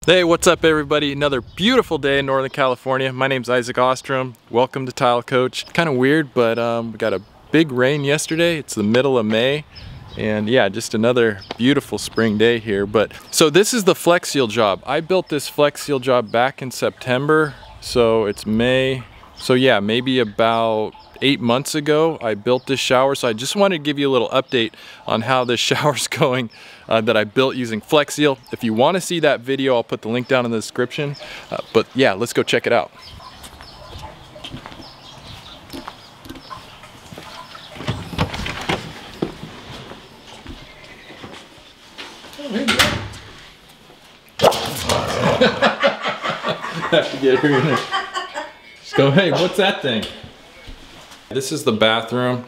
Hey, what's up everybody? Another beautiful day in Northern California. My name's Isaac Ostrom. Welcome to Tile Coach. Kind of weird, but we got a big rain yesterday. It's the middle of May. And yeah, just another beautiful spring day here. But so this is the Flex Seal job. I built this Flex Seal job back in September. So it's May. So yeah, maybe about 8 months ago I built this shower. So I just wanted to give you a little update on how this shower's going that I built using Flex Seal. If you want to see that video, I'll put the link down in the description. But yeah, let's go check it out. Have to get her in there. Just go, hey, what's that thing? This is the bathroom,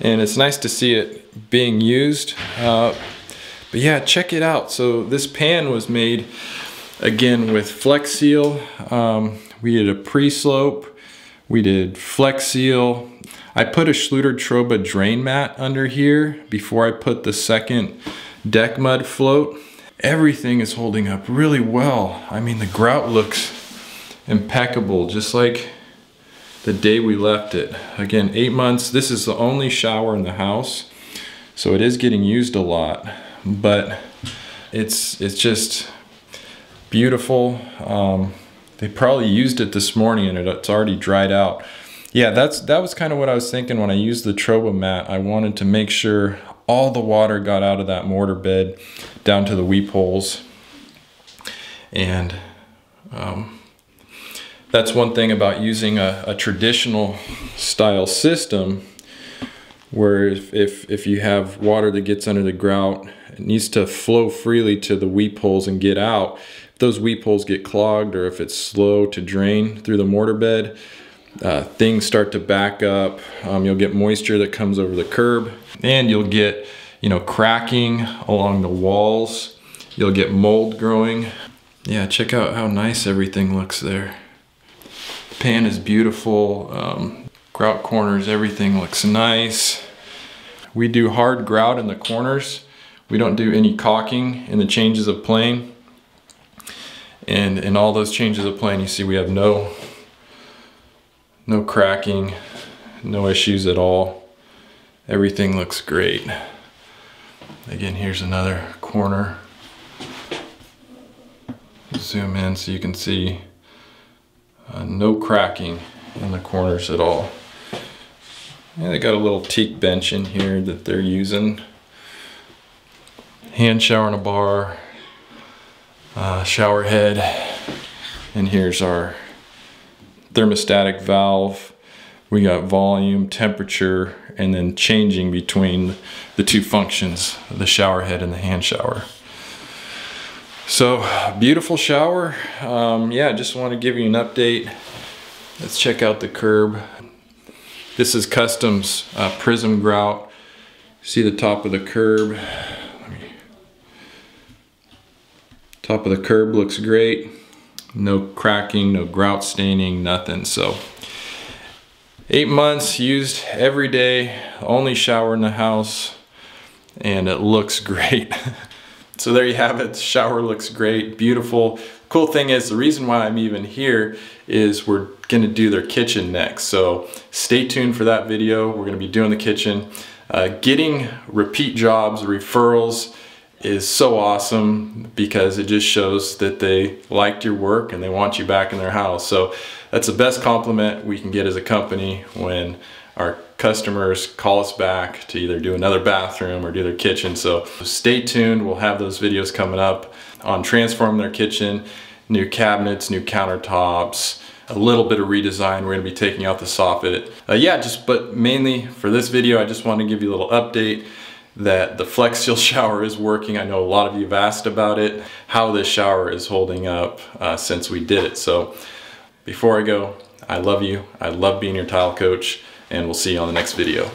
and it's nice to see it being used. But yeah, check it out. So this pan was made again with Flex Seal. We did a pre-slope. We did Flex Seal. I put a Schluter Troba drain mat under here before I put the second deck mud float. Everything is holding up really well. I mean, the grout looks impeccable, just like the day we left it. Again, 8 months. This is the only shower in the house, so it is getting used a lot, but it's just beautiful. They probably used it this morning and it's already dried out. Yeah, that was kind of what I was thinking when I used the Troba mat. I wanted to make sure all the water got out of that mortar bed down to the weep holes. And that's one thing about using a traditional style system, where if you have water that gets under the grout, it needs to flow freely to the weep holes and get out. If those weep holes get clogged, or if it's slow to drain through the mortar bed, things start to back up. You'll get moisture that comes over the curb, and you'll get, cracking along the walls. You'll get mold growing. Yeah, check out how nice everything looks there. The pan is beautiful. Grout corners, everything looks nice. We do hard grout in the corners. We don't do any caulking in the changes of plane. And in all those changes of plane, you see we have no cracking, no issues at all. Everything looks great. Again, here's another corner. Zoom in so you can see no cracking in the corners at all. And they got a little teak bench in here that they're using. Hand shower and a bar, shower head, and here's our thermostatic valve. We got volume, temperature, and then changing between the two functions, the shower head and the hand shower. So, beautiful shower. Yeah, just want to give you an update. Let's check out the curb. This is Custom's Prism grout. See the top of the curb. Top of the curb looks great. No cracking, no grout staining, nothing. So 8 months used every day, only shower in the house, and it looks great. So there you have it. The shower looks great, beautiful. Cool thing is, the reason why I'm even here is we're gonna do their kitchen next. So stay tuned for that video. We're gonna be doing the kitchen. Getting repeat jobs, referrals is so awesome, because it just shows that they liked your work and they want you back in their house. So that's the best compliment we can get as a company, when our customers call us back to either do another bathroom or do their kitchen. So stay tuned. We'll have those videos coming up on transforming their kitchen, new cabinets, new countertops, a little bit of redesign. We're gonna be taking out the soffit. But mainly for this video, I just want to give you a little update that the Flex Seal shower is working. I know a lot of you have asked about it, how this shower is holding up since we did it. So before I go, I love you. I love being your tile coach, and we'll see you on the next video.